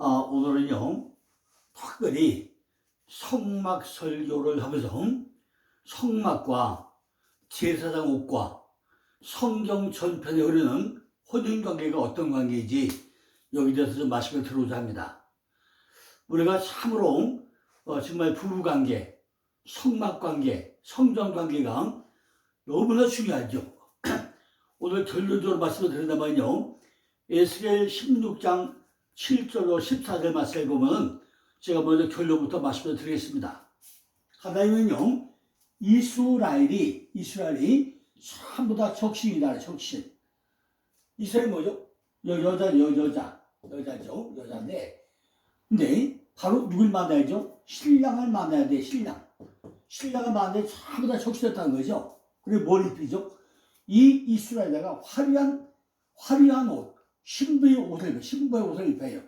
오늘은요, 특별히 성막 설교를 하면서 성막과 제사장 옷과 성경 전편에 흐르는 혼인관계가 어떤 관계인지 여기 대해서 좀 말씀을 드리고자 합니다. 우리가 참으로 정말 부부관계, 성막관계, 성전관계가 너무나 중요하죠. 오늘 결론적으로 말씀을 드린다면요, 에스겔 16장 7절로 14절 말씀을 보면 제가 먼저 결론부터 말씀을 드리겠습니다. 하나님은요, 이스라엘이 전부 다 적신이다. 적신. 이스라엘이 뭐죠? 여자죠. 여자인데, 근데 바로 누굴 만나야죠? 신랑을 만나야 돼. 신랑을 만나야 전부 다 적신이었다는 거죠. 그리고 뭘 입히죠? 이 이스라엘가 화려한 옷, 신부의 옷을 입혀요.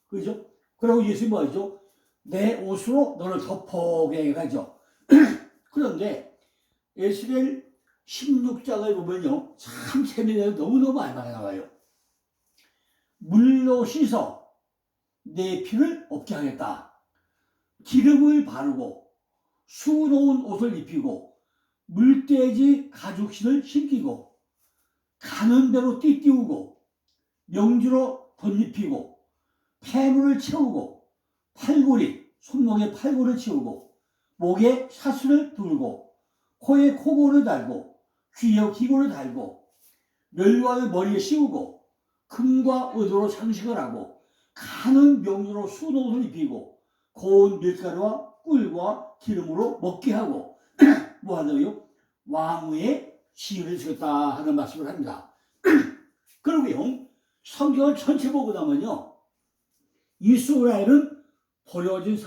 그죠? 그리고 예수님이 뭐죠? 내 옷으로 너를 덮어게 하죠. 그런데 에스겔 16장을 보면요, 참 재미있는 너무너무 많이 나와요. 물로 씻어 내 피를 없게 하겠다. 기름을 바르고 수놓은 옷을 입히고 물돼지 가죽신을 신기고 가는 대로 띠띠우고 명주로 덧입히고 폐물을 채우고 손목에 팔골을 채우고 목에 사슬을 두르고 코에 코고를 달고 귀에 기고를 달고 멸관을 머리에 씌우고 금과 은으로 장식을 하고 가는 명주로 수놓옷을 입히고 고운 밀가루와 꿀과 기름으로 먹게 하고 뭐 하냐고요? 왕후의 지위를 주겠다 하는 말씀을 합니다. 그러고요, 성경을 전체 보고 나면요, 이스라엘은 버려진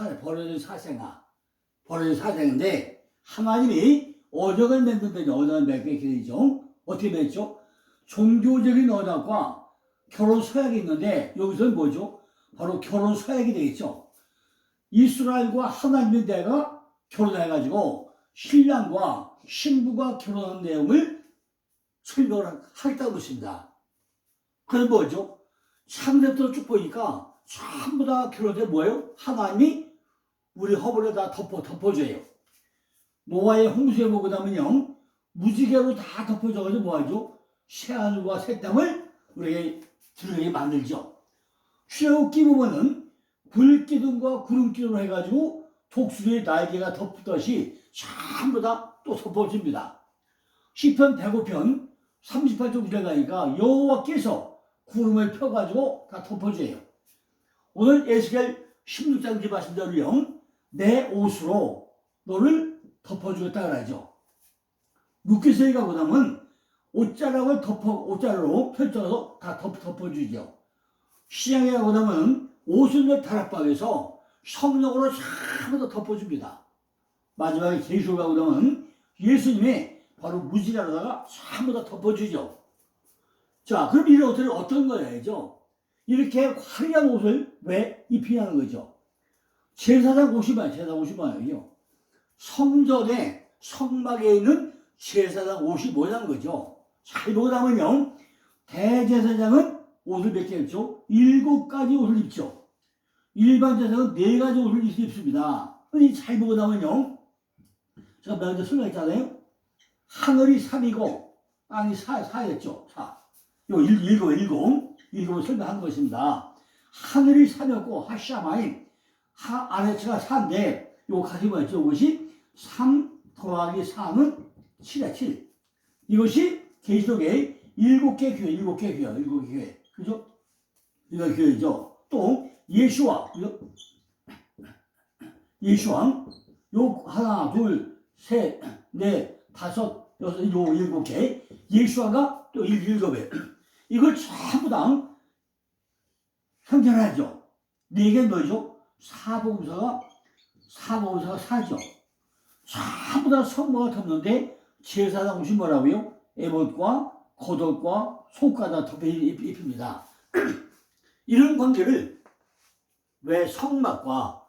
사생인데 하나님이 언약을 맺는다죠. 언약을 맺게 되죠. 어떻게 맺죠? 종교적인 언약과 결혼 서약이 있는데 여기서는 뭐죠? 바로 결혼 서약이 되겠죠. 이스라엘과 하나님의 내가 결혼해가지고 신랑과 신부가 결혼한 내용을 설명을 하겠다고 그랬습니다. 그건 뭐죠? 창세부터 쭉 보니까 전부 다 결혼해 뭐예요? 하나님이 우리 허물을 다 덮어줘요. 노아의 홍수에 보고 나면요, 무지개로 다 덮어줘가지고 뭐하죠? 새하늘과 새 땅을 우리에게 들게 만들죠. 출애굽기 보면은 불기둥과 구름기둥으로 해가지고 독수리의 날개가 덮듯이 전부 다 또 덮어줍니다. 시편 105편 38쪽 들어가니까 여호와께서 구름을 펴가지고 다 덮어줘요. 오늘 에스겔 16장 말씀대로요, 내 옷으로 너를 덮어주겠다 그러죠. 루키스에 가고 나면 옷자락을 옷자락으로 펼쳐서 다 덮어주죠. 시장에 가고 나면 옷을 다락방에서 성령으로 전부 다 덮어줍니다. 마지막에 계시록 가고 나면 예수님의 바로 무지라다가 전부 다 덮어주죠. 자, 그럼 이런 옷들은 어떤 거야죠? 이렇게 화려한 옷을 왜 입히냐는 거죠. 제사장 옷이 뭐예요? 성전에, 성막에 있는 제사장 옷이 뭐냐는 거죠. 잘 보고 나면요, 대제사장은 옷을 몇 개 입죠? 7가지 옷을 입죠. 일반 제사장은 4가지 옷을 입습니다. 근데 잘 보고 나면요, 제가 먼저 설명했잖아요. 하늘이 3이고 땅이 4였죠. 4. 요 7을 설명한 것입니다. 하늘이 3이었고 하샤마인 아래치가 4인데 요 가지 뭐였죠? 이것이 3 더하기 4는 7이야. 7. 이것이 계시록의 7개 교회. 그죠? 이거 교회죠. 또 예수와 요 하나, 둘, 셋, 넷, 다섯, 여섯, 일곱, 7개. 예수아가 또 7개. 이걸 전부 다 형제하죠. 4개는 뭐죠? 사복음서가 4죠. 전부 다 성모가 덮는데 제사장 옷이 뭐라고요? 에봇과 겉옷과 속과 다 덮여 입힙니다. 이런 관계를 왜 성막과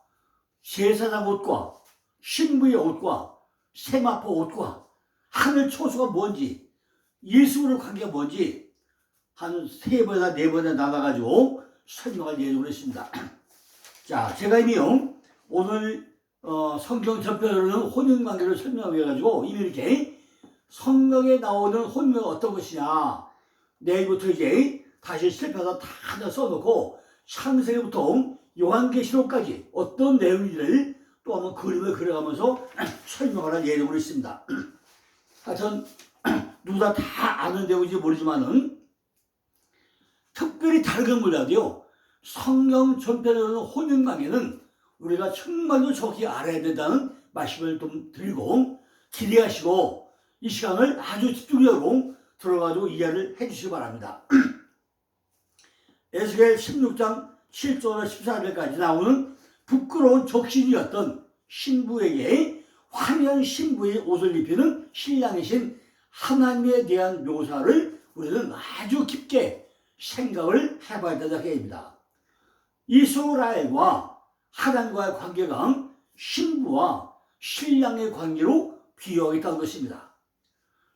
제사장 옷과 신부의 옷과 세마포 옷과 하늘 초소가 뭔지, 예수의 관계가 뭔지 한 3번이나 4번이나 나눠가지고 설명할 예정으로 했습니다. 자, 제가 이미요 오늘 성경 전편으로는 혼인관계를 설명해가지고 이미 이렇게 성경에 나오는 혼인은 어떤 것이냐 내일부터 이제 다시 실패해서 다 써놓고 창세기부터 요한계시록까지 어떤 내용인지를 또 한번 그림을 그려가면서 설명하는 예정으로 있습니다. 하여튼 누가 다 아는 내용인지 모르지만은 특별히 다른 건 몰라도요 성경 전편으로는 혼인관계는 우리가 정말로 정확히 알아야 된다는 말씀을 좀 드리고 기대하시고 이 시간을 아주 집중적으로 들어가지고 이해를 해주시기 바랍니다. 에스겔 16장 7절에서 14절까지 나오는 부끄러운 적신이었던 신부에게 화려한 신부의 옷을 입히는 신랑이신 하나님에 대한 묘사를 우리는 아주 깊게 생각을 해봐야 된다는 얘기입니다. 이스라엘과 하나님과의 관계가 신부와 신랑의 관계로 비유하겠다는 것입니다.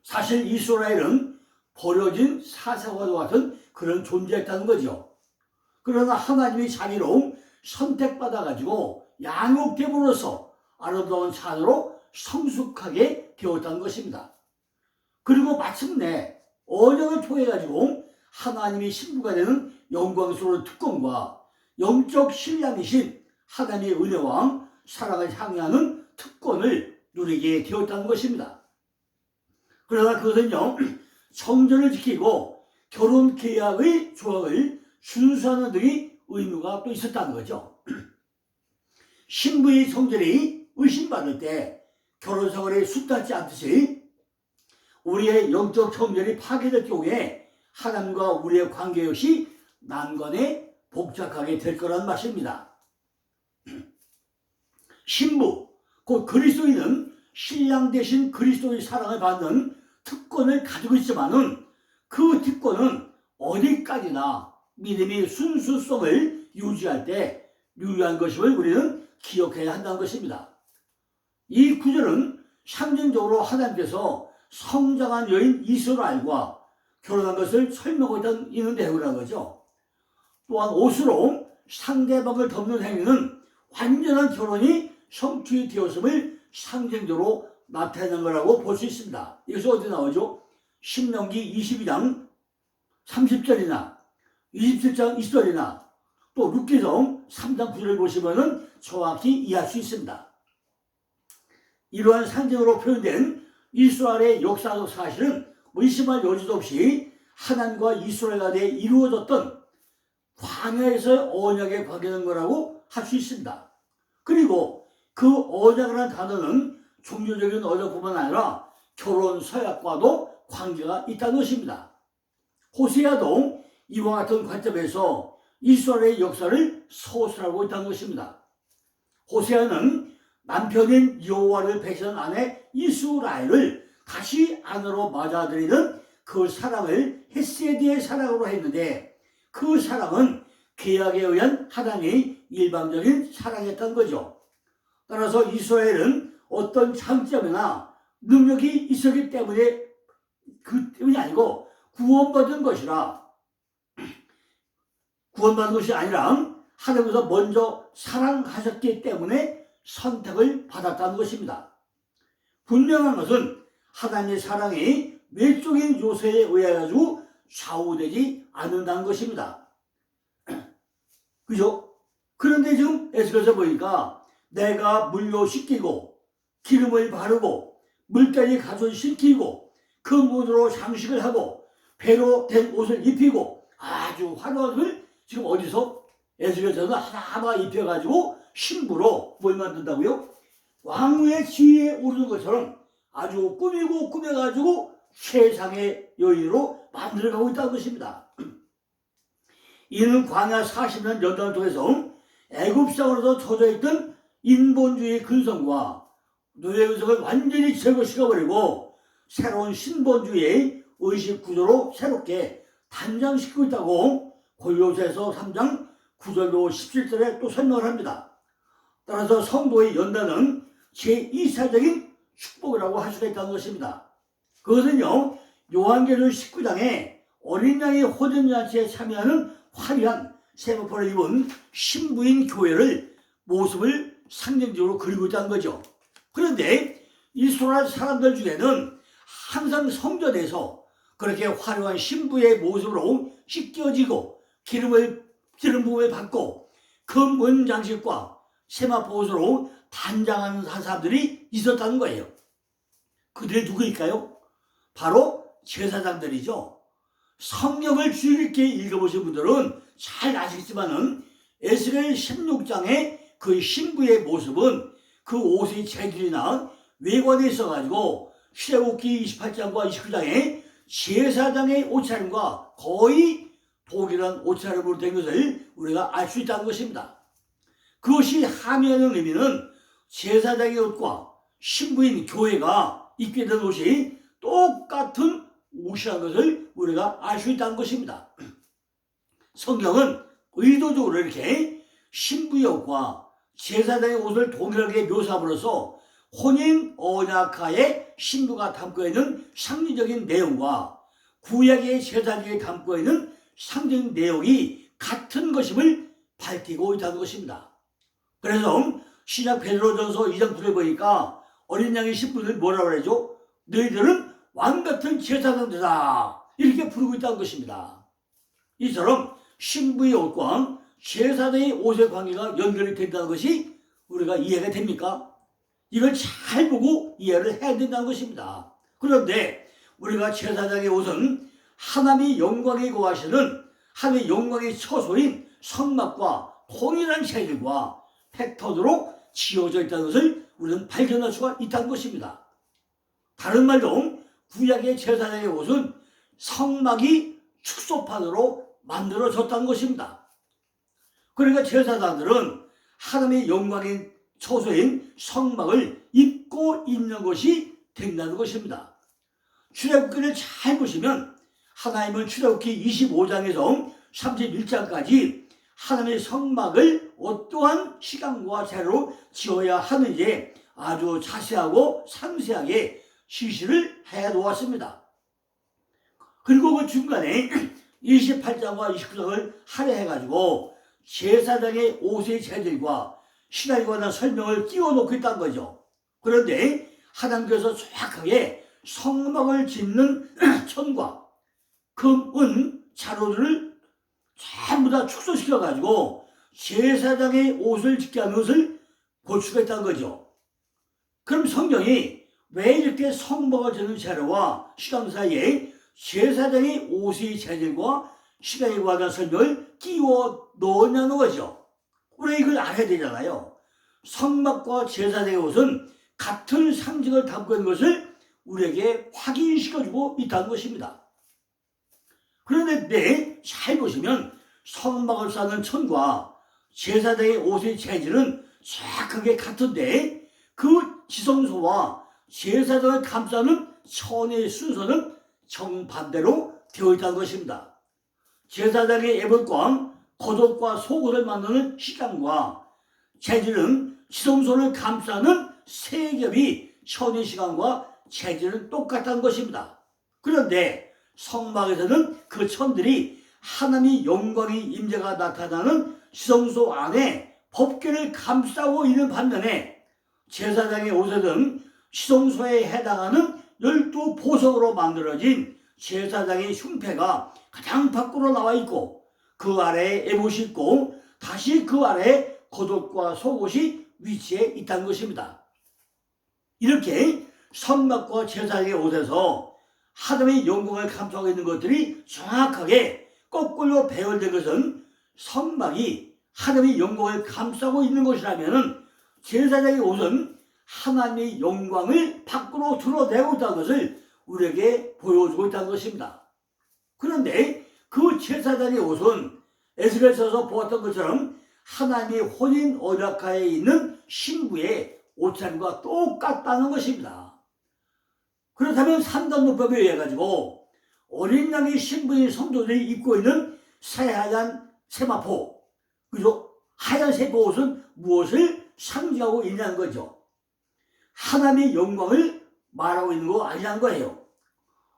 사실 이스라엘은 버려진 사사과도 같은 그런 존재였다는 거죠. 그러나 하나님이 자기로 선택받아가지고 양육됨으로써 아름다운 자녀로 성숙하게 되었다는 것입니다. 그리고 마침내 언약을 통해가지고 하나님이 신부가 되는 영광스러운 특권과 영적 신랑이신 하나님의 은혜와 사랑을 향하는 특권을 누리게 되었다는 것입니다. 그러나 그것은요 성전을 지키고 결혼 계약의 조항을 준수하는 등의 의무가 또 있었다는 거죠. 신부의 성전이 의심받을 때 결혼생활에 숱하지 않듯이 우리의 영적 성전이 파괴될 경우에 하나님과 우리의 관계 역시 난관에 복잡하게 될 거라는 말씀입니다. 신부, 곧 그리스도인은 신랑 대신 그리스도의 사랑을 받는 특권을 가지고 있지만은 그 특권은 어디까지나 믿음의 순수성을 유지할 때 유효한 것임을 우리는 기억해야 한다는 것입니다. 이 구절은 상징적으로 하나님께서 성장한 여인 이스라엘과 결혼한 것을 설명하고 있는 내용이라는 거죠. 또한 옷으로 상대방을 덮는 행위는 완전한 결혼이 성취 되었음을 상징적으로 나타내는 거라고 볼 수 있습니다. 이것이 어디 나오죠? 신명기 22장 30절이나 27장 20절이나 또 룻기성 3장 9절을 보시면 정확히 이해할 수 있습니다. 이러한 상징으로 표현된 이스라엘의 역사적 사실은 의심할 여지도 없이 하나님과 이스라엘 간에 이루어졌던 광야에서의 언약에 관계된 거라고 할 수 있습니다. 그리고 그 언약이라는 단어는 종교적인 언약뿐만 아니라 결혼 서약과도 관계가 있다는 것입니다. 호세아도 이와 같은 관점에서 이스라엘의 역사를 서술하고 있다는 것입니다. 호세아는 남편인 여호와를 배신한 아내 이스라엘을 다시 아내로 맞아들이는 그 사랑을 헤세드의 사랑으로 했는데 그 사랑은 계약에 의한 하나님의 일방적인 사랑이었던 거죠. 따라서 이스라엘은 어떤 장점이나 능력이 있었기 때문에 그 때문이 아니고 구원받은 것이 아니라 하나님께서 먼저 사랑하셨기 때문에 선택을 받았다는 것입니다. 분명한 것은 하나님의 사랑이 외적인 요소에 의해 가지고 좌우되지 않는다는 것입니다. 그죠? 그런데 지금 에스겔에서 보니까 내가 물로 씻기고 기름을 바르고 물까지 가솔시키고 그 문으로 장식을 하고 배로 된 옷을 입히고 아주 화려한 것을 지금 어디서 에스겔에서는 하나하나 입혀가지고 신부로 뭘 만든다고요? 왕후의 지위에 오르는 것처럼 아주 꾸미고 꾸며가지고 세상의 여인으로 만들어가고 있다는 것입니다. 이는 광야 40년 연단을 통해서 애굽상으로서 젖어있던 인본주의 근성과 노예 근성을 완전히 제거시켜버리고 새로운 신본주의의 의식 구조로 새롭게 단장시키고 있다고 골로새서 3장 9절로 17절에 또 설명을 합니다. 따라서 성도의 연단은 제2사적인 축복이라고 할 수가 있다는 것입니다. 그것은요 요한계시록 19장에 어린 양의 호전잔치에 참여하는 화려한 세마포를 입은 신부인 교회를 모습을 상징적으로 그리고 있다는 거죠. 그런데 이스라엘 사람들 중에는 항상 성전에서 그렇게 화려한 신부의 모습으로 씻겨지고 기름 부음을 받고 금은 장식과 세마포 옷으로 단장하는 사람들이 있었다는 거예요. 그들이 누구일까요? 바로 제사장들이죠. 성경을 주의 깊게 읽어보신 분들은 잘 아시겠지만은 에스겔 16장의 그 신부의 모습은 그 옷의 재질이나 외관에 있어가지고 출애굽기 28장과 29장에 제사장의 옷차림과 거의 동일한 옷차림으로 된 것을 우리가 알 수 있다는 것입니다. 그것이 함의하는 의미는 제사장의 옷과 신부인 교회가 입게 된 옷이 똑같은 옷이라는 것을 우리가 알 수 있다는 것입니다. 성경은 의도적으로 이렇게 신부의 옷과 제사장의 옷을 동일하게 묘사함으로써 혼인 언약하에 신부가 담고 있는 상징적인 내용과 구약의 제사장이 담고 있는 상징 내용이 같은 것임을 밝히고 있다는 것입니다. 그래서 신약 베드로전서 2장 9절에 보니까 어린 양의 신부들 뭐라고 그러죠? 너희들은 왕같은 제사장들이다 이렇게 부르고 있다는 것입니다. 이처럼 신부의 옷과 제사장의 옷의 관계가 연결이 된다는 것이 우리가 이해가 됩니까? 이걸 잘 보고 이해를 해야 된다는 것입니다. 그런데 우리가 제사장의 옷은 하나님의 영광에 거하시는 하나님의 영광의 처소인 성막과 통일한 재질과 패턴으로 지어져 있다는 것을 우리는 발견할 수가 있다는 것입니다. 다른 말로 구약의 제사장의 옷은 성막이 축소판으로 만들어졌다는 것입니다. 그러니까 제사장들은 하나님의 영광의 처소인 성막을 입고 있는 것이 된다는 것입니다. 출애굽기를 잘 보시면 하나님은 출애굽기 25장에서 31장까지 하나님의 성막을 어떠한 시간과 재료로 지어야 하는지 아주 자세하고 상세하게 지시를 해 놓았습니다. 그리고 그 중간에 28장과 29장을 할애해가지고 제사장의 옷의 재질과 신앙에 관한 설명을 끼워 놓고 있다는 거죠. 그런데 하나님께서 정확하게 성막을 짓는 천과 금, 은, 자료들을 전부 다 축소시켜가지고 제사장의 옷을 짓게 하는 것을 볼 수가 있다는 거죠. 그럼 성경이 왜 이렇게 성막을 짓는 자료와 시간 사이에 제사장의 옷의 재질과 시간에 관한 설명을 끼워 넣었냐는 거죠. 우리가 이걸 알아야 되잖아요. 성막과 제사장의 옷은 같은 상징을 담고 있는 것을 우리에게 확인시켜주고 있다는 것입니다. 그런데 잘 보시면 성막을 쌓는 천과 제사장의 옷의 재질은 정확하게 같은데 그 지성소와 제사장을 감싸는 천의 순서는 정반대로 되어 있다는 것입니다. 제사장의 에봇과 겉옷과 속옷을 만드는 시간과 재질은 지성소를 감싸는 세 겹이 천의 시간과 재질은 똑같다는 것입니다. 그런데 성막에서는 그 천들이 하나님의 영광의 임재가 나타나는 지성소 안에 법궤를 감싸고 있는 반면에 제사장의 옷은 지성소에 해당하는 12보석으로 만들어진 제사장의 흉패가 가장 밖으로 나와 있고 그 아래에 에봇이 있고 다시 그 아래에 겉옷과 속옷이 위치해 있다는 것입니다. 이렇게 성막과 제사장의 옷에서 하나님의 영광을 감싸고 있는 것들이 정확하게 거꾸로 배열된 것은 성막이 하나님의 영광을 감싸고 있는 것이라면 제사장의 옷은 하나님의 영광을 밖으로 드러내고 있다는 것을 우리에게 보여주고 있다는 것입니다. 그런데 그 제사장의 옷은 에스겔서에서 보았던 것처럼 하나님의 혼인 언약하에 있는 신부의 옷차림과 똑같다는 것입니다. 그렇다면 삼단노법에 의해 가지고 어린 양의 신부인 성도들이 입고 있는 새하얀 세마포, 그죠? 하얀 세마포 옷은 무엇을 상징하고 있냐는 거죠. 하나님의 영광을 말하고 있는 거 아니냐는 거예요.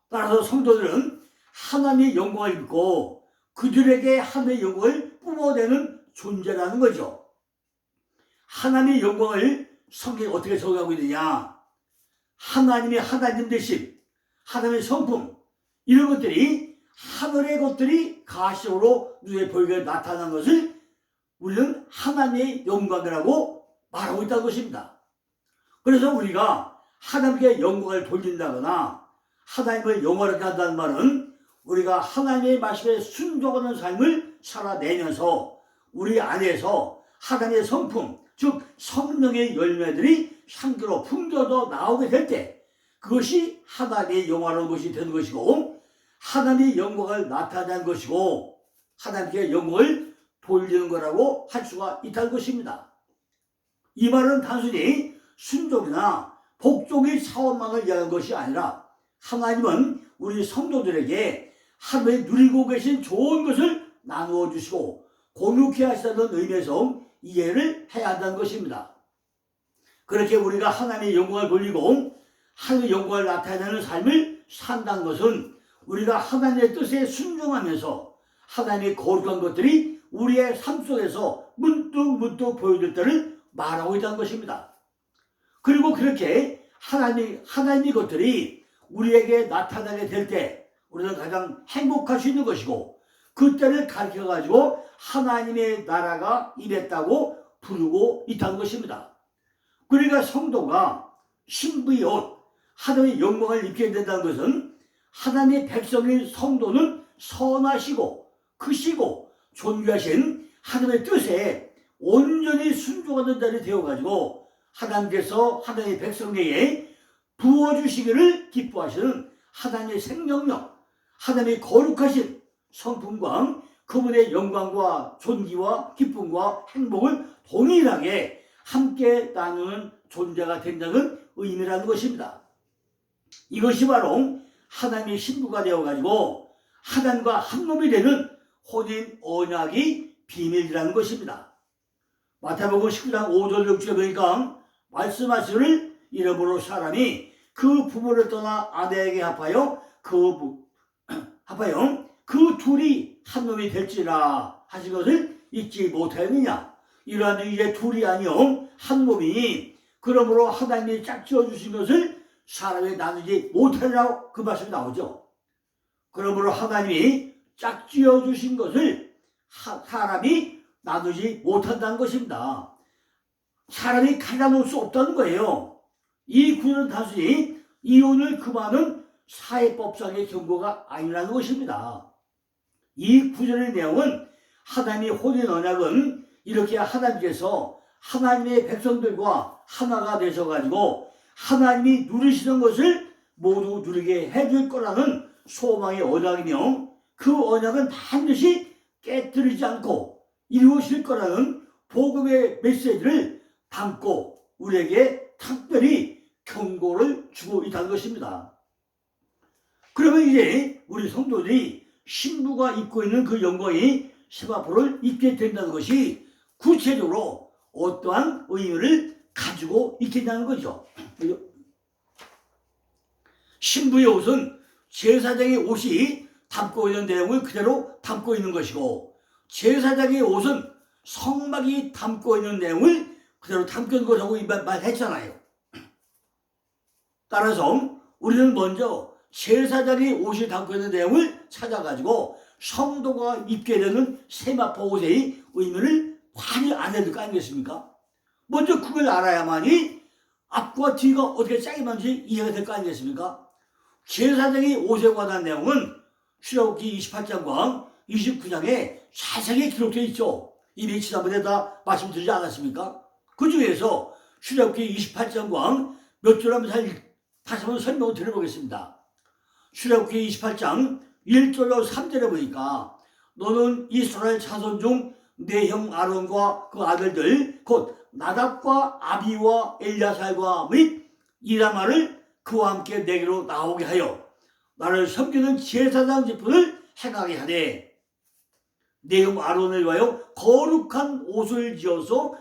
따라서 성도들은 하나님의 영광을 입고 그들에게 하나님의 영광을 뿜어내는 존재라는 거죠. 하나님의 영광을 성경에 어떻게 적용하고 있느냐? 하나님의 하나님 되심, 하나님의 성품, 이런 것들이 하늘의 것들이 가시적으로 눈에 보이게 나타난 것을 우리는 하나님의 영광이라고 말하고 있다는 것입니다. 그래서 우리가 하나님께 영광을 돌린다거나 하나님을 영화롭게 한다는 말은 우리가 하나님의 말씀에 순종하는 삶을 살아내면서 우리 안에서 하나님의 성품, 즉 성령의 열매들이 향기로 풍겨져 나오게 될 때 그것이 하나님의 영화로운 것이 되는 것이고 하나님의 영광을 나타내는 것이고 하나님께 영광을 돌리는 거라고 할 수가 있다는 것입니다. 이 말은 단순히 순종이나 복종의 차원만을 이야기하는 것이 아니라 하나님은 우리 성도들에게 하루에 누리고 계신 좋은 것을 나누어 주시고 공유케 하시다는 의미에서 이해를 해야 한다는 것입니다. 그렇게 우리가 하나님의 영광을 돌리고 하나님의 영광을 나타내는 삶을 산다는 것은 우리가 하나님의 뜻에 순종하면서 하나님의 거룩한 것들이 우리의 삶 속에서 문득문득 보여질 때를 말하고 있다는 것입니다. 그리고 그렇게 하나님의 것들이 우리에게 나타나게 될 때 우리는 가장 행복할 수 있는 것이고 그때를 가르쳐가지고 하나님의 나라가 임했다고 부르고 있다는 것입니다. 그러니까 성도가 신부의 옷, 하나님의 영광을 입게 된다는 것은 하나님의 백성인 성도는 선하시고 크시고 존귀하신 하나님의 뜻에 온전히 순종하는 자리 되어가지고 하나님께서 하나님의 백성에게 부어주시기를 기뻐하시는 하나님의 생명력, 하나님의 거룩하신 성품과 그분의 영광과 존귀와 기쁨과 행복을 동일하게 함께 나누는 존재가 된다는 의미라는 것입니다. 이것이 바로 하나님의 신부가 되어가지고 하나님과 한 놈이 되는 혼인 언약의 비밀이라는 것입니다. 마태복음 19장 5절 6절에 보니까 말씀하시기를 이러므로 사람이 그 부모를 떠나 아내에게 합하여 그 둘이 한 놈이 될지라 하신 것을 잊지 못하였느냐. 이러한 이제 둘이 아니요 한 몸이 그러므로 하나님이 짝지어 주신 것을 사람이 나누지 못하리라고 그 말씀이 나오죠. 그러므로 하나님이 짝지어 주신 것을 사람이 나누지 못한다는 것입니다. 사람이 갈라놓을 수 없다는 거예요. 이 구절은 단순히 이혼을 금하는 사회법상의 경고가 아니라는 것입니다. 이 구절의 내용은 하나님의 혼인 언약은 이렇게 하나님께서 하나님의 백성들과 하나가 되셔가지고 하나님이 누리시는 것을 모두 누리게 해줄 거라는 소망의 언약이며 그 언약은 반드시 깨뜨리지 않고 이루어질 거라는 복음의 메시지를 담고 우리에게 특별히 경고를 주고 있다는 것입니다. 그러면 이제 우리 성도들이 신부가 입고 있는 그 영광이 세마포를 입게 된다는 것이 구체적으로 어떠한 의미를 가지고 있겠냐는 거죠. 신부의 옷은 제사장의 옷이 담고 있는 내용을 그대로 담고 있는 것이고 제사장의 옷은 성막이 담고 있는 내용을 그대로 담고 있는 것이라고 말했잖아요. 따라서 우리는 먼저 제사장의 옷이 담고 있는 내용을 찾아가지고 성도가 입게 되는 세마포 옷의 의미를 확인을 안 해둘 거 아니겠습니까? 먼저 그걸 알아야만이 앞과 뒤가 어떻게 짝이 맞는지 이해가 될 거 아니겠습니까? 제사장의 옷에 관한 내용은 출애굽기 28장과 29장에 자세하게 기록되어 있죠. 이미 지난번에 다 말씀드리지 않았습니까? 그 중에서 출애굽기 28장과 몇 줄 한번 다시 한번 설명을 드려보겠습니다. 출애굽기 28장 1절로 3절에 보니까 너는 이스라엘 자손 중 내 형 아론과 그 아들들 곧 나답과 아비와 엘야살과 및 이라마를 그와 함께 내게로 나오게 하여 나를 섬기는 제사장 직분을 행하게 하되 내 형 아론을 위하여 거룩한 옷을 지어서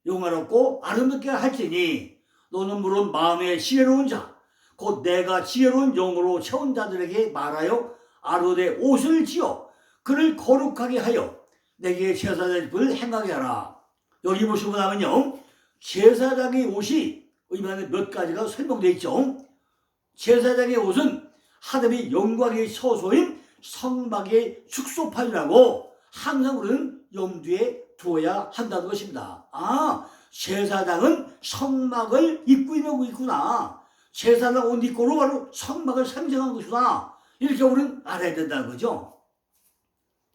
영화롭고 아름답게 할지니 너는 물론 마음에 지혜로운 자 곧 내가 지혜로운 영으로 채운 자들에게 말하여 아론의 옷을 지어 그를 거룩하게 하여 내게 제사장을 행하게 하라. 여기 보시고 나면요, 제사장의 옷이 의미하는 몇 가지가 설명되어 있죠. 제사장의 옷은 하나님의 영광의 처소인 성막의 축소판이라고 항상 우리는 염두에 두어야 한다는 것입니다. 아, 제사장은 성막을 입고 있는 거구나. 제사장 옷 입고로 바로 성막을 상징한 것이구나. 이렇게 우리는 알아야 된다는 거죠.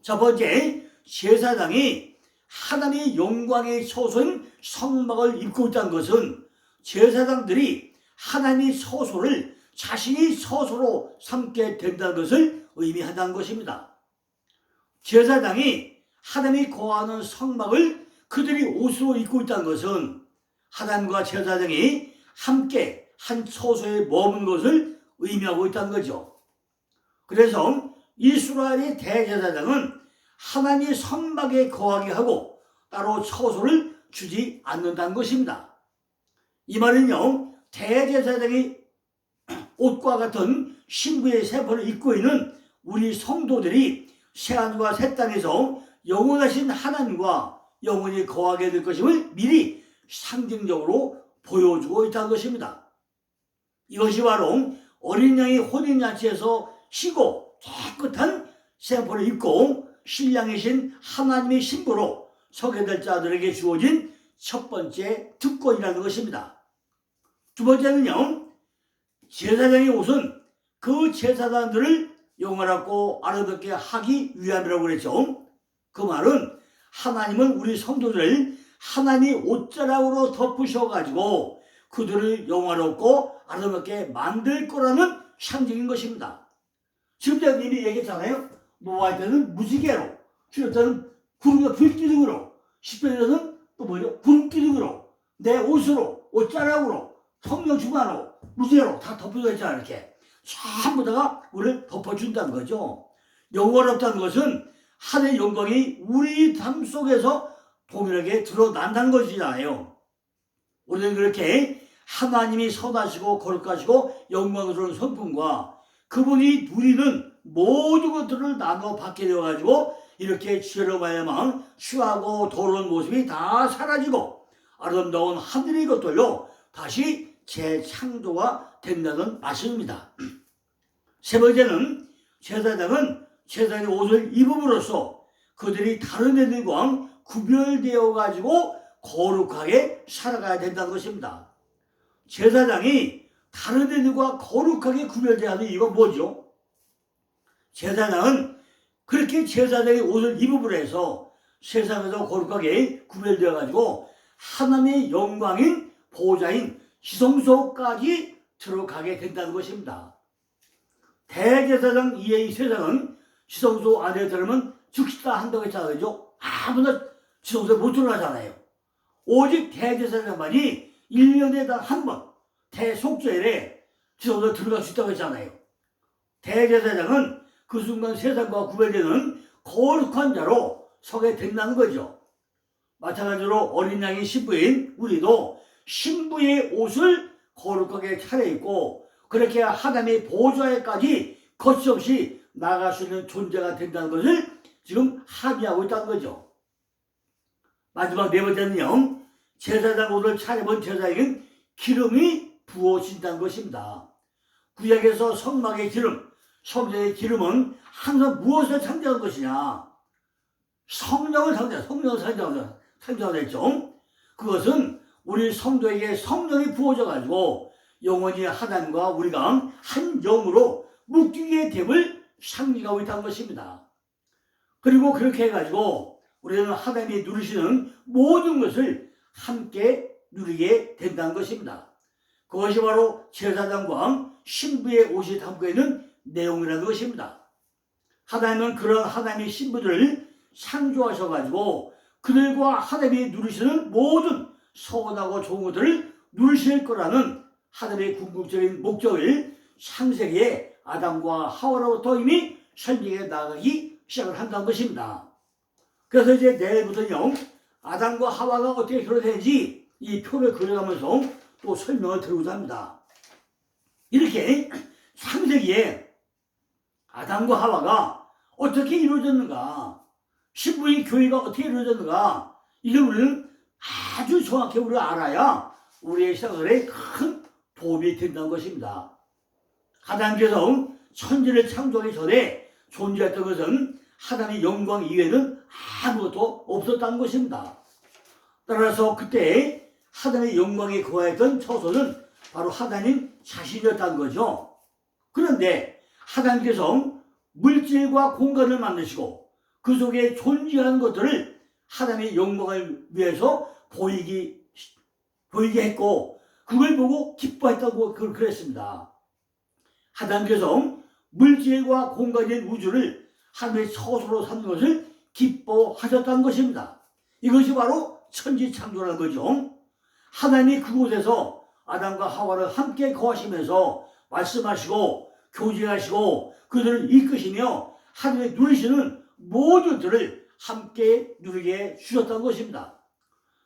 첫 번째, 제사장이 하나님의 영광의 처소인 성막을 입고 있다는 것은 제사장들이 하나님의 처소를 자신이 처소로 삼게 된다는 것을 의미한다는 것입니다. 제사장이 하나님이 거하는 성막을 그들이 옷으로 입고 있다는 것은 하나님과 제사장이 함께 한 처소에 머문 것을 의미하고 있다는 거죠. 그래서 이스라엘의 대제사장은 하나님의 성막에 거하게 하고 따로 처소를 주지 않는다는 것입니다. 이 말은요, 대제사장이 옷과 같은 신부의 세포를 입고 있는 우리 성도들이 새하늘과 새 땅에서 영원하신 하나님과 영원히 거하게 될 것임을 미리 상징적으로 보여주고 있다는 것입니다. 이것이 바로 어린 양이 혼인잔치에서 희고 깨끗한 세포를 입고 신랑이신 하나님의 신부로 서게 될 자들에게 주어진 첫 번째 특권이라는 것입니다. 두 번째는요, 제사장의 옷은 그 제사장들을 영원하고 아름답게 하기 위함이라고 그랬죠. 그 말은 하나님은 우리 성도들을 하나님의 옷자락으로 덮으셔가지고 그들을 영화롭고 아름답게 만들 거라는 상징인 것입니다. 지금 제가 이미 얘기했잖아요. 노아할 때는 무지개로, 주일 때는 구름과 불기둥으로, 시편에서는 또 뭐죠? 구름기둥으로, 내 옷으로, 옷자락으로, 성령 주관으로, 무지개로 다 덮어져 있잖아요. 이렇게 전부 다가 우리를 덮어준다는 거죠. 영원롭다는 것은 하늘의 영광이 우리 삶 속에서 동일하게 드러난다는 것이잖아요. 우리는 그렇게 하나님이 선하시고 거룩하시고 영광스러운 성품과 그분이 누리는 모든 것들을 나눠 받게 되어가지고 이렇게 죄로 말미암아 추하고 더러운 모습이 다 사라지고 아름다운 하늘의 것들로 다시 재창조가 된다는 말씀입니다. 세 번째는 제사장은 제사장의 옷을 입음으로써 그들이 다른 애들과 구별되어 가지고 거룩하게 살아가야 된다는 것입니다. 제사장이 다른 애들과 거룩하게 구별되어야 하는 이유가 뭐죠? 제사장은 그렇게 제사장의 옷을 입음으로 해서 세상에서 거룩하게 구별되어 가지고 하나님의 영광인 보좌인 지성소까지 들어가게 된다는 것입니다. 대제사장 이외의 세상은 지성소 안에 들어가면 즉시 다 한다고 했잖아요. 아무나 지성소에 못 들어가잖아요. 오직 대제사장만이 1년에 단 한 번 대속죄일에 지성소에 들어갈 수 있다고 했잖아요. 대제사장은 그 순간 세상과 구별되는 거룩한 자로 서게 된다는 거죠. 마찬가지로 어린 양의 신부인 우리도 신부의 옷을 거룩하게 차려입고 그렇게 하나님의 보좌에까지 거침없이 나갈 수 있는 존재가 된다는 것을 지금 합의하고 있다는 거죠. 마지막 네 번째는요, 제사장 옷을 차려입은 제사장에게는 기름이 부어진다는 것입니다. 구약에서 성막의 기름, 성전의 기름은 항상 무엇을 상징하는 것이냐? 성령을 상징하고 있죠. 그것은 우리 성도에게 성령이 부어져 가지고 영원히 하나님과 우리가 한 영으로 묶이게 됨을 상징하고 있다는 것입니다. 그리고 그렇게 해가지고 우리는 하나님이 누리시는 모든 것을 함께 누리게 된다는 것입니다. 그것이 바로 제사장과 신부의 옷이 담고 있는 내용이라는 것입니다. 하나님은 그런 하나님의 신부들을 창조하셔가지고 그들과 하나님이 누리시는 모든 선하고 좋은 것들을 누리실 거라는 하나님의 궁극적인 목적을 창세기에 아담과 하와로부터 이미 설명해 나가기 시작을 한다는 것입니다. 그래서 이제 내일부터는요, 아담과 하와가 어떻게 결혼되는지 이 표를 그려가면서 또 설명을 드리고자 합니다. 이렇게 창세기에 아담과 하와가 어떻게 이루어졌는가, 신부의 교회가 어떻게 이루어졌는가, 이걸 우리는 아주 정확히 우리가 알아야 우리의 생활에 큰 도움이 된다는 것입니다. 하나님께서 천지를 창조하기 전에 존재했던 것은 하나님의 영광 이외에는 아무것도 없었다는 것입니다. 따라서 그때 하나님의 영광에 거했던 처소는 바로 하나님 자신이었다는 거죠. 그런데 하나님께서 물질과 공간을 만드시고 그 속에 존재하는 것들을 하나님의 영광을 위해서 보이게 했고 그걸 보고 기뻐했다고 그랬습니다. 하나님께서 물질과 공간인 우주를 하나님의 처소로 삼는 것을 기뻐하셨다는 것입니다. 이것이 바로 천지창조라는 거죠. 하나님이 그곳에서 아담과 하와를 함께 거하시면서 말씀하시고 교제하시고 그들을 이끄시며 하나님의 누리시는 모두들을 함께 누리게 주셨다는 것입니다.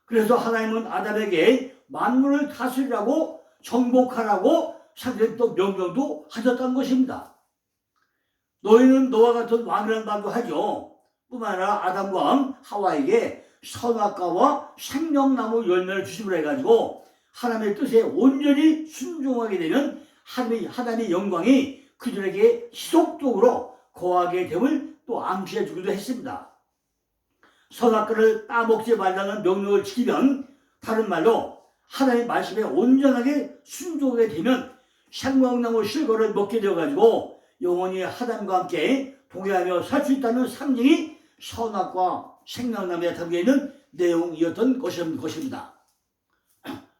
그래서 하나님은 아담에게 만물을 다스리라고 정복하라고 사실은 또 명령도 하셨다는 것입니다. 너희는 너와 같은 왕이라는 말도 하죠. 뿐만 아니라 아담과 하와에게 선악과와 생명나무 열매를 주시고 해가지고 하나님의 뜻에 온전히 순종하게 되면 하나님의 영광이 그들에게 지속적으로 거하게 됨을 또 암시해 주기도 했습니다. 선악과를 따먹지 말라는 명령을 지키면, 다른 말로 하나님의 말씀에 온전하게 순종하게 되면 생명나무 실과를 먹게 되어가지고 영원히 하나님과 함께 동행하며 살 수 있다는 상징이 선악과 생명나무에 담겨있는 내용이었던 것입니다.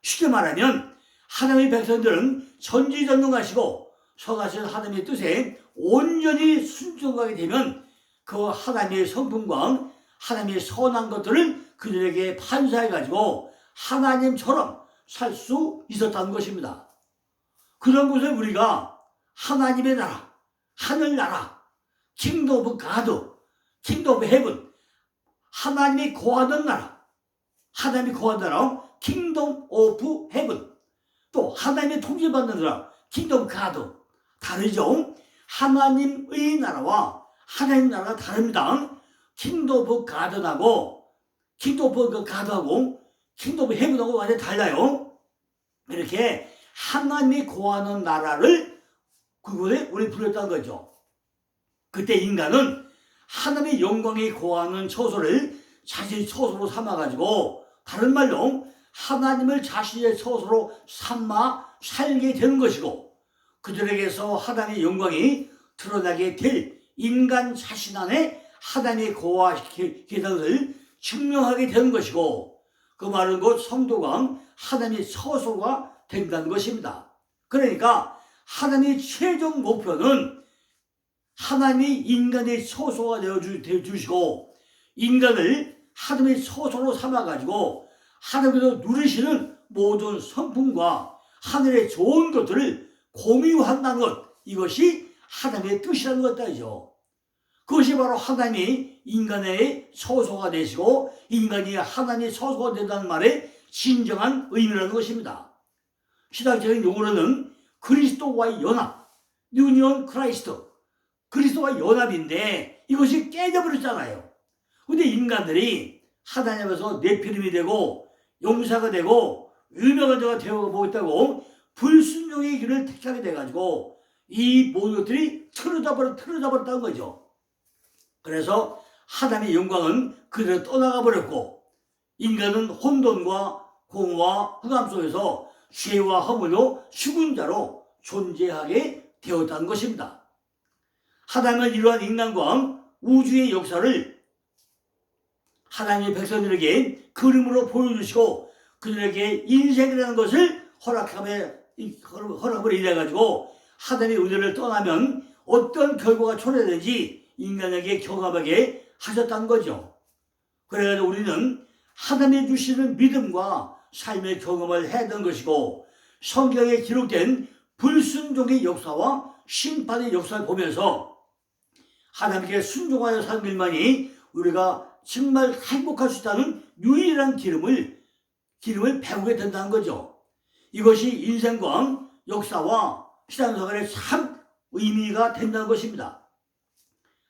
쉽게 말하면 하나님의 백성들은 전지전능하시고 선하신 하나님의 뜻에 온전히 순종하게 되면 그 하나님의 성품과 하나님의 선한 것들을 그들에게 판사해가지고 하나님처럼 살 수 있었다는 것입니다. 그런 것을 우리가 하나님의 나라, 하늘나라, 킹덤 오브 가드, 킹덤 오브 헤븐, 하나님이 거하는 나라, 하나님이 거하는 나라, 킹덤 오브 헤븐, 또 하나님의 통제받는 나라, 킹덤 오브 가드. 다르죠? 하나님의 나라와 하나님 나라가 다릅니다. 킹덤 오브 가드하고 킹덤 오브 가드하고 킹덤 오브 헤븐하고 완전히 달라요. 이렇게 하나님이 거하는 나라를 그곳에 우리 불렀다는 거죠. 그때 인간은 하나님의 영광이 거하는 처소를 자신의 처소로 삼아가지고, 다른 말로 하나님을 자신의 처소로 삼아 살게 되는 것이고, 그들에게서 하나님의 영광이 드러나게 될 인간 자신 안에 하나님이 거하시게 되는 것을 증명하게 되는 것이고, 그 말은 곧 성도가 하나님의 처소가 된다는 것입니다. 그러니까 하나님의 최종 목표는 하나님이 인간의 처소가 되어주시고 인간을 하나님의 처소로 삼아가지고 하나님께서 누리시는 모든 성품과 하늘의 좋은 것들을 공유한다는 것, 이것이 하나님의 뜻이라는 것이죠. 그것이 바로 하나님이 인간의 처소가 되시고 인간이 하나님의 처소가 된다는 말의 진정한 의미라는 것입니다. 신학적인 용어로는 그리스도와의 연합, 유니온 크라이스트, 그리스도와의 연합인데 이것이 깨져버렸잖아요. 근데 인간들이 하나님 앞에서 네피림이 되고 용사가 되고 유명한 자가 되어보겠다고 불순종의 길을 택하게 돼가지고 이 모든 것들이 틀어져 버렸다는 거죠. 그래서 하나님의 영광은 그대로 떠나가 버렸고 인간은 혼돈과 공허와 흑암 속에서 죄와 허물로 죽은 자로 존재하게 되었다는 것입니다. 하나님은 이러한 인간과 우주의 역사를 하나님의 백성들에게 그림으로 보여주시고 그들에게 인생이라는 것을 허락함을 인해가지고 하나님의 은혜를 떠나면 어떤 결과가 초래되는지 인간에게 경험하게 하셨다는 거죠. 그래가지고 우리는 하나님이 주시는 믿음과 삶의 경험을 해야 되는 것이고 성경에 기록된 불순종의 역사와 심판의 역사를 보면서 하나님께 순종하여 사는 일만이 우리가 정말 행복할 수 있다는 유일한 기름을 배우게 된다는 거죠. 이것이 인생과 역사와 신앙생활에 참 의미가 된다는 것입니다.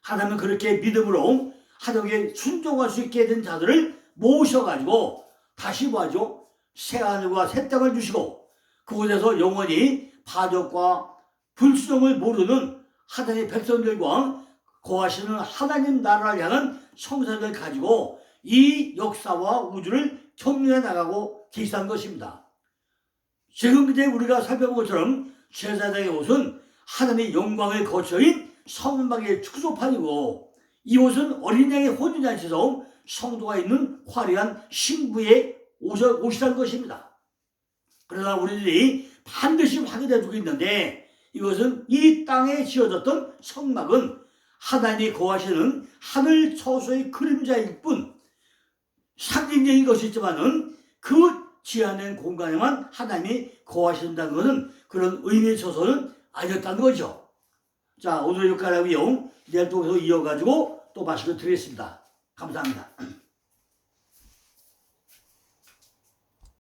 하나님은 그렇게 믿음으로 하나님께 순종할 수 있게 된 자들을 모셔가지고 다시 뭐하죠? 새하늘과 새 땅을 주시고 그곳에서 영원히 파적과 불순종을 모르는 하나님의 백성들과 거하시는 하나님 나라를 향한 성산을 가지고 이 역사와 우주를 경륜해 나가고 계시다는 것입니다. 지금 이제 우리가 살펴본 것처럼 제사장의 옷은 하나님의 영광을 거쳐인 성막의 축소판이고 이 옷은 어린 양의 혼인잔치에서 성도가 있는 화려한 신부의 옷이라는 것입니다. 그러나 우리들이 반드시 확인해 두고 있는데 이것은 이 땅에 지어졌던 성막은 하나님이 거하시는 하늘 처소의 그림자일 뿐 상징적인 것이 있지만은 그 지하는 공간에만 하나님이 거하신다는 것은 그런 의미에 있어서는 아니었다는 거죠. 자, 오늘 여기까지 하고요. 내일 또 이어가지고 또 말씀을 드리겠습니다. 감사합니다.